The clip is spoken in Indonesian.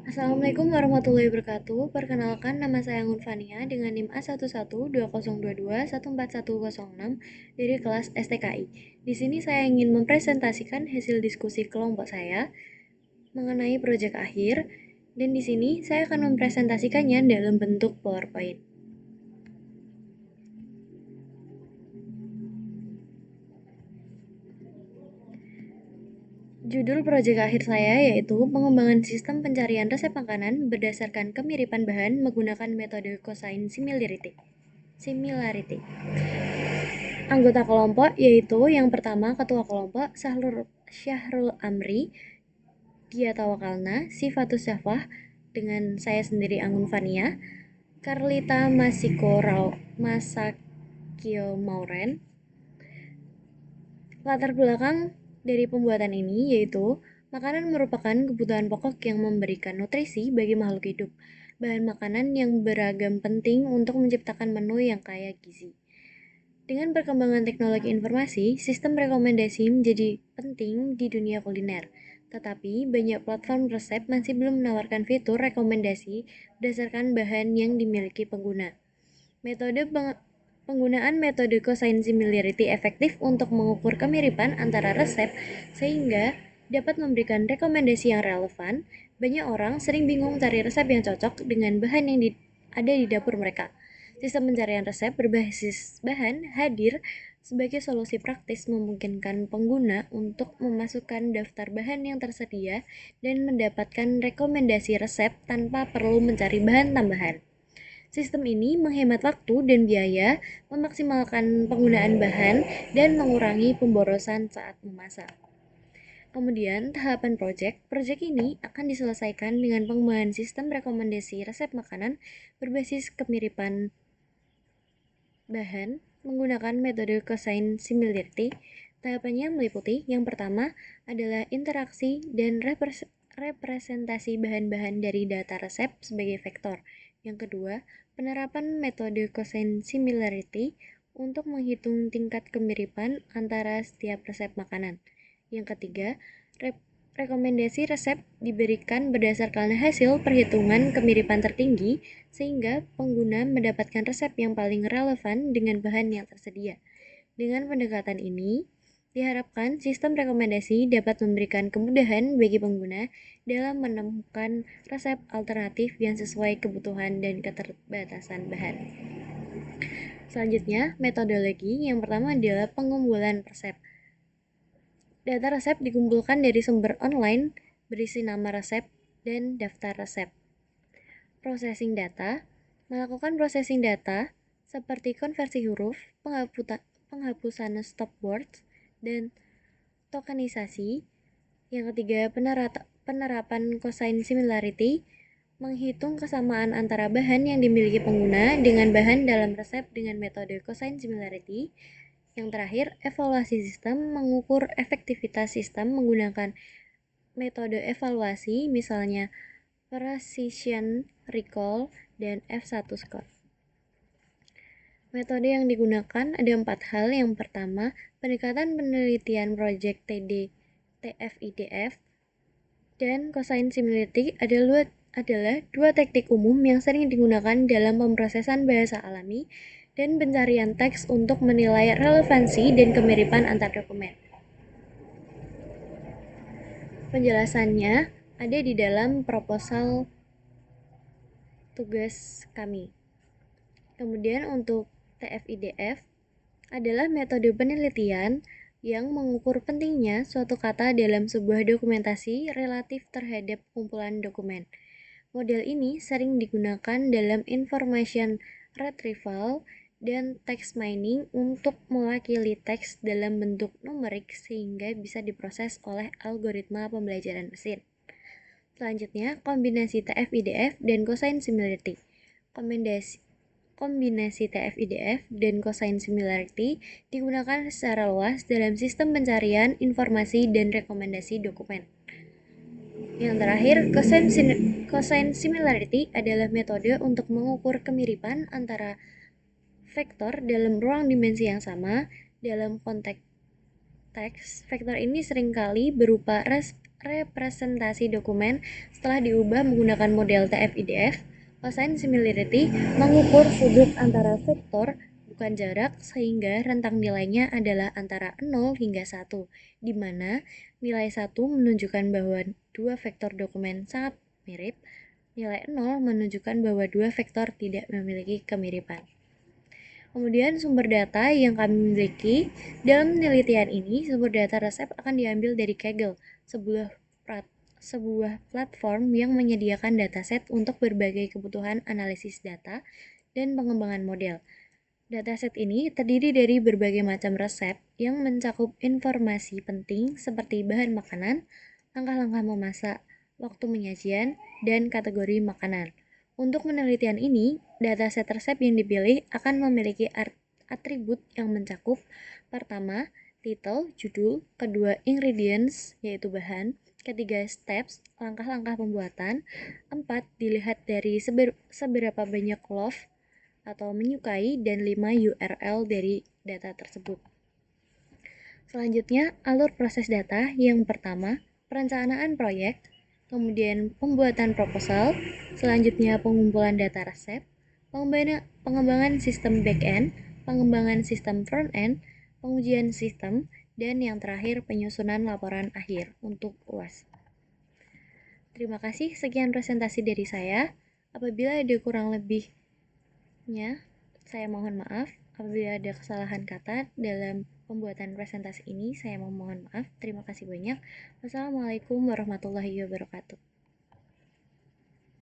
Assalamualaikum warahmatullahi wabarakatuh. Perkenalkan, nama saya Anggun Fania dengan NIM A112022141106 dari kelas STKI. Di sini saya ingin mempresentasikan hasil diskusi kelompok saya mengenai proyek akhir, dan di sini saya akan mempresentasikannya dalam bentuk PowerPoint. Judul proyek akhir saya yaitu pengembangan sistem pencarian resep makanan berdasarkan kemiripan bahan menggunakan metode cosine similarity. Anggota kelompok yaitu yang pertama Ketua Kelompok Syahrul Amri, Dia Tawakalna, Sifatus Syafah, dengan saya sendiri Anggun Fania, Carlita Masakio Mauren. Latar belakang dari pembuatan ini yaitu makanan merupakan kebutuhan pokok yang memberikan nutrisi bagi makhluk hidup. Bahan makanan yang beragam penting untuk menciptakan menu yang kaya gizi. Dengan perkembangan teknologi informasi, sistem rekomendasi menjadi penting di dunia kuliner. Tetapi, banyak platform resep masih belum menawarkan fitur rekomendasi berdasarkan bahan yang dimiliki pengguna. Penggunaan metode cosine similarity efektif untuk mengukur kemiripan antara resep sehingga dapat memberikan rekomendasi yang relevan. Banyak orang sering bingung cari resep yang cocok dengan bahan yang ada di dapur mereka. Sistem pencarian resep berbasis bahan hadir sebagai solusi praktis memungkinkan pengguna untuk memasukkan daftar bahan yang tersedia dan mendapatkan rekomendasi resep tanpa perlu mencari bahan tambahan. Sistem ini menghemat waktu dan biaya, memaksimalkan penggunaan bahan, dan mengurangi pemborosan saat memasak. Kemudian, tahapan proyek ini akan diselesaikan dengan pengembangan sistem rekomendasi resep makanan berbasis kemiripan bahan menggunakan metode cosine similarity. Tahapannya meliputi yang pertama adalah interaksi dan representasi bahan-bahan dari data resep sebagai vektor. Yang kedua, penerapan metode cosine similarity untuk menghitung tingkat kemiripan antara setiap resep makanan. Yang ketiga, rekomendasi resep diberikan berdasarkan hasil perhitungan kemiripan tertinggi sehingga pengguna mendapatkan resep yang paling relevan dengan bahan yang tersedia. Dengan pendekatan ini, diharapkan sistem rekomendasi dapat memberikan kemudahan bagi pengguna dalam menemukan resep alternatif yang sesuai kebutuhan dan keterbatasan bahan. Selanjutnya, metodologi yang pertama adalah pengumpulan resep. Data resep dikumpulkan dari sumber online berisi nama resep dan daftar resep. Processing data, melakukan processing data seperti konversi huruf, penghapusan stopwords, dan tokenisasi. Yang ketiga, penerapan cosine similarity, menghitung kesamaan antara bahan yang dimiliki pengguna dengan bahan dalam resep dengan metode cosine similarity. Yang terakhir, evaluasi sistem, mengukur efektivitas sistem menggunakan metode evaluasi, misalnya precision recall dan F1 score. Metode yang digunakan ada 4 hal. Yang pertama, pendekatan penelitian proyek TFIDF dan cosine similarity adalah dua teknik umum yang sering digunakan dalam pemrosesan bahasa alami dan pencarian teks untuk menilai relevansi dan kemiripan antar dokumen. Penjelasannya ada di dalam proposal tugas kami. Kemudian untuk TFIDF adalah metode penelitian yang mengukur pentingnya suatu kata dalam sebuah dokumentasi relatif terhadap kumpulan dokumen. Model ini sering digunakan dalam information retrieval dan text mining untuk mewakili teks dalam bentuk numerik sehingga bisa diproses oleh algoritma pembelajaran mesin. Selanjutnya, kombinasi TF-IDF dan cosine similarity. Kombinasi TF-IDF dan cosine similarity digunakan secara luas dalam sistem pencarian informasi dan rekomendasi dokumen. Yang terakhir, cosine similarity adalah metode untuk mengukur kemiripan antara vektor dalam ruang dimensi yang sama. Dalam konteks teks, vektor ini seringkali berupa representasi dokumen setelah diubah menggunakan model TF-IDF. Cosine similarity mengukur sudut antara vektor bukan jarak sehingga rentang nilainya adalah antara 0 hingga 1, di mana nilai 1 menunjukkan bahwa dua vektor dokumen sangat mirip, nilai 0 menunjukkan bahwa dua vektor tidak memiliki kemiripan. Kemudian sumber data yang kami miliki dalam penelitian ini, sumber data resep akan diambil dari Kaggle, sebuah platform yang menyediakan dataset untuk berbagai kebutuhan analisis data dan pengembangan model. Dataset ini terdiri dari berbagai macam resep yang mencakup informasi penting seperti bahan makanan, langkah-langkah memasak, waktu penyajian, dan kategori makanan. Untuk penelitian ini, dataset resep yang dipilih akan memiliki atribut yang mencakup: pertama, title, judul; kedua, ingredients, yaitu bahan; ketiga, steps, langkah-langkah pembuatan; empat, dilihat dari seberapa banyak love atau menyukai; dan 5, URL dari data tersebut. Selanjutnya, alur proses data. Yang pertama, perencanaan proyek, kemudian pembuatan proposal, selanjutnya pengumpulan data resep, pengembangan sistem back-end, pengembangan sistem front-end, pengujian sistem, dan yang terakhir penyusunan laporan akhir untuk UAS. Terima kasih, sekian presentasi dari saya. Apabila ada kurang lebih saya mohon maaf. Apabila ada kesalahan kata dalam pembuatan presentasi ini, saya memohon maaf. Terima kasih banyak. Wassalamualaikum warahmatullahi wabarakatuh.